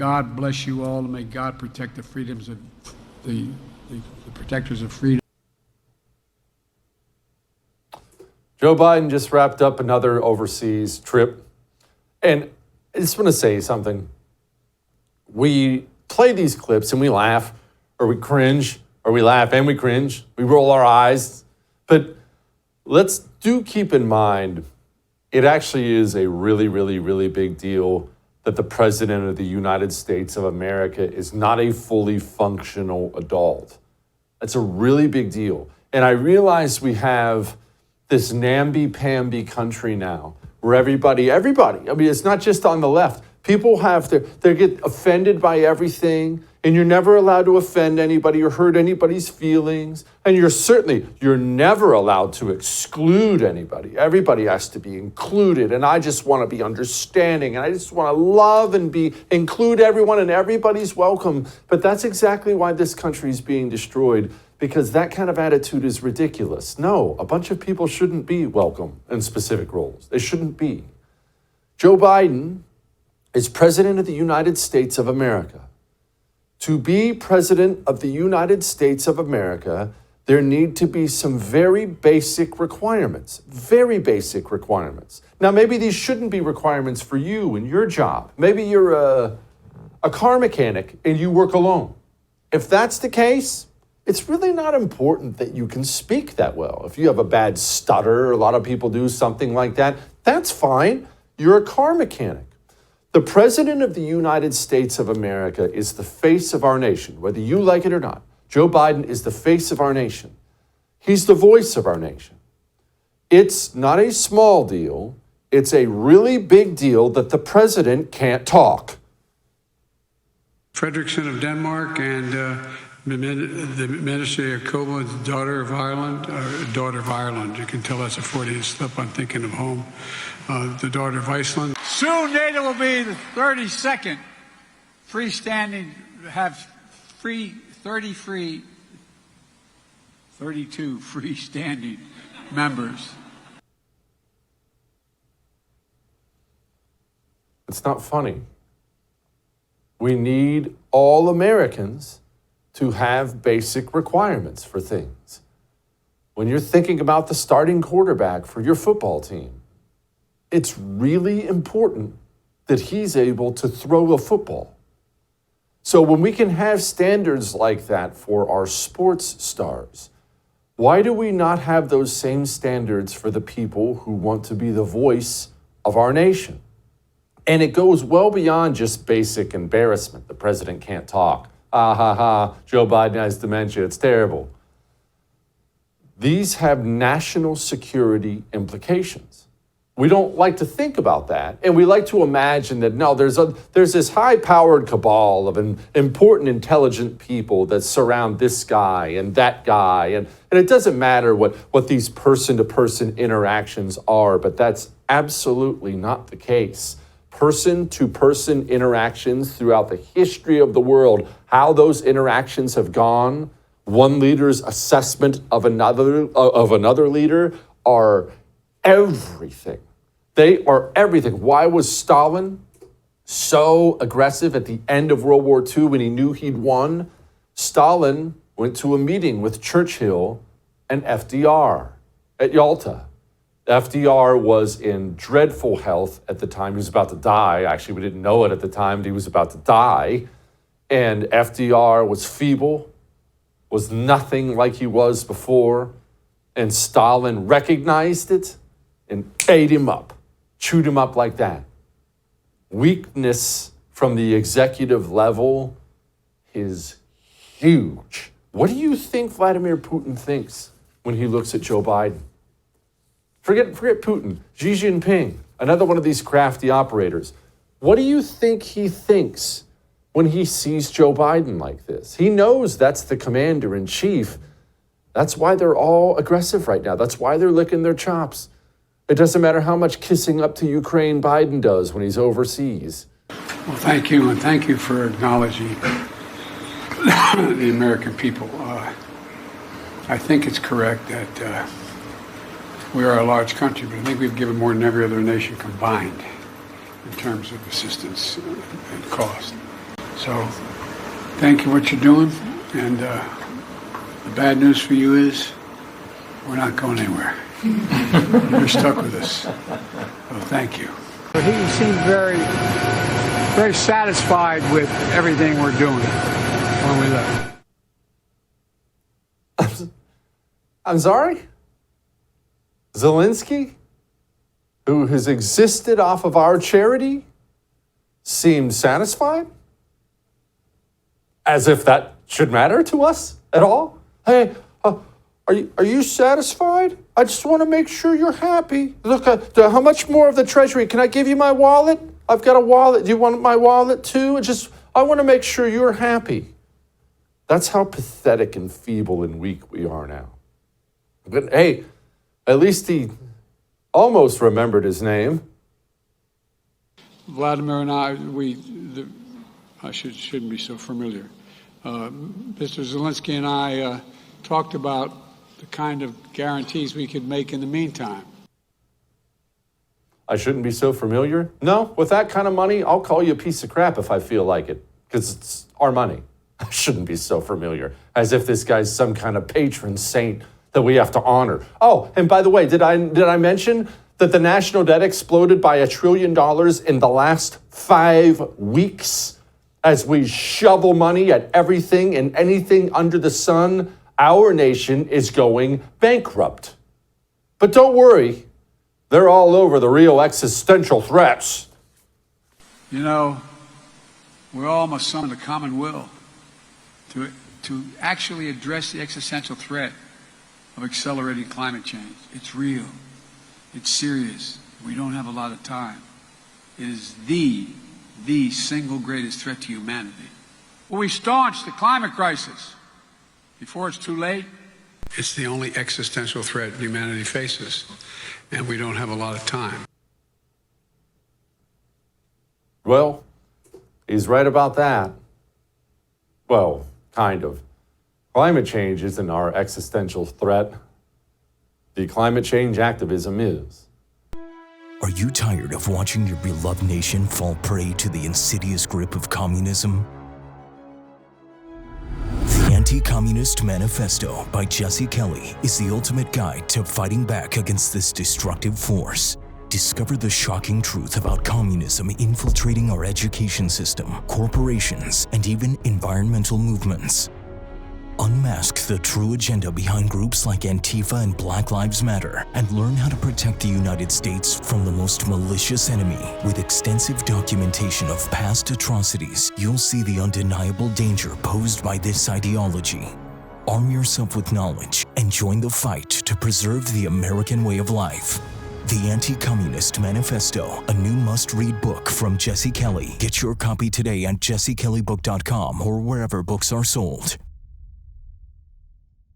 God bless you all, and may God protect the freedoms of the protectors of freedom. Joe Biden just wrapped up another overseas trip. And I just want to say something. We play these clips and we laugh, or we cringe, or we laugh and we cringe. We roll our eyes. But let's keep in mind, it actually is a really, really, really big deal that the President of the United States of America is not a fully functional adult. That's a really big deal. And I realize we have this namby-pamby country now where everybody, I mean, it's not just on the left. People they get offended by everything, and you're never allowed to offend anybody or hurt anybody's feelings. And you're never allowed to exclude anybody. Everybody has to be included. And I just want to be understanding, and I just want to love and include everyone, and everybody's welcome. But that's exactly why this country is being destroyed, because that kind of attitude is ridiculous. No, a bunch of people shouldn't be welcome in specific roles. They shouldn't be. Joe Biden is President of the United States of America. To be President of the United States of America, there need to be some very basic requirements. Very basic requirements. Now, maybe these shouldn't be requirements for you and your job. Maybe you're a car mechanic and you work alone. If that's the case, it's really not important that you can speak that well. If you have a bad stutter, a lot of people do something like that, that's fine. You're a car mechanic. The President of the United States of America is the face of our nation, whether you like it or not. Joe Biden is the face of our nation. He's the voice of our nation. It's not a small deal. It's a really big deal that the president can't talk. Frederickson of Denmark and the Ministry of Coburn, daughter of Ireland. You can tell that's a Freudian slip. I'm thinking of home. The daughter of Iceland. Soon NATO will be the 32nd freestanding, have 32 freestanding members. It's not funny. We need all Americans to have basic requirements for things. When you're thinking about the starting quarterback for your football team, it's really important that he's able to throw a football. So when we can have standards like that for our sports stars, why do we not have those same standards for the people who want to be the voice of our nation? And it goes well beyond just basic embarrassment. The president can't talk. Joe Biden has dementia. It's terrible. These have national security implications. We don't like to think about that. And we like to imagine that, no, there's this high-powered cabal of important, intelligent people that surround this guy and that guy. And it doesn't matter what these person-to-person interactions are, but that's absolutely not the case. Person-to-person interactions throughout the history of the world, how those interactions have gone, one leader's assessment of another leader are everything. They are everything. Why was Stalin so aggressive at the end of World War II when he knew he'd won? Stalin went to a meeting with Churchill and FDR at Yalta. FDR was in dreadful health at the time. He was about to die. Actually, we didn't know it at the time, but he was about to die. And FDR was feeble, was nothing like he was before. And Stalin recognized it and ate him up, chewed him up like that. Weakness from the executive level is huge. What do you think Vladimir Putin thinks when he looks at Joe Biden? Forget Putin. Xi Jinping, another one of these crafty operators. What do you think he thinks when he sees Joe Biden like this? He knows that's the commander-in-chief. That's why they're all aggressive right now. That's why they're licking their chops. It doesn't matter how much kissing up to Ukraine Biden does when he's overseas. Well, thank you, and thank you for acknowledging the American people. I think it's correct that we are a large country, but I think we've given more than every other nation combined in terms of assistance and cost. So thank you for what you're doing. And the bad news for you is we're not going anywhere. You're stuck with us. So thank you. He seemed very, very satisfied with everything we're doing when we left. I'm sorry? Zelensky, who has existed off of our charity, seemed satisfied? As if that should matter to us at all? Hey, are you satisfied? I just want to make sure you're happy. Look, how much more of the treasury? Can I give you my wallet? I've got a wallet. Do you want my wallet too? I want to make sure you're happy. That's how pathetic and feeble and weak we are now. But hey, at least he almost remembered his name. Vladimir and I shouldn't be so familiar. Mr. Zelensky and I talked about the kind of guarantees we could make in the meantime. I shouldn't be so familiar? No, with that kind of money, I'll call you a piece of crap if I feel like it, because it's our money. I shouldn't be so familiar, as if this guy's some kind of patron saint that we have to honor. Oh, and by the way, did I mention that the national debt exploded by $1 trillion in the last 5 weeks? As we shovel money at everything and anything under the sun, our nation is going bankrupt. But don't worry, they're all over the real existential threats. You know, we all must summon the common will to actually address the existential threat of accelerating climate change. It's real. It's serious. We don't have a lot of time. It is the single greatest threat to humanity. When we staunch the climate crisis before it's too late, it's the only existential threat humanity faces, and we don't have a lot of time. Well, he's right about that. Well, kind of. Climate change isn't our existential threat. The climate change activism is. Are you tired of watching your beloved nation fall prey to the insidious grip of communism? The Anti-Communist Manifesto by Jesse Kelly is the ultimate guide to fighting back against this destructive force. Discover the shocking truth about communism infiltrating our education system, corporations, and even environmental movements. Unmask the true agenda behind groups like Antifa and Black Lives Matter and learn how to protect the United States from the most malicious enemy. With extensive documentation of past atrocities, you'll see the undeniable danger posed by this ideology. Arm yourself with knowledge and join the fight to preserve the American way of life. The Anti-Communist Manifesto, a new must-read book from Jesse Kelly. Get your copy today at jessekellybook.com or wherever books are sold.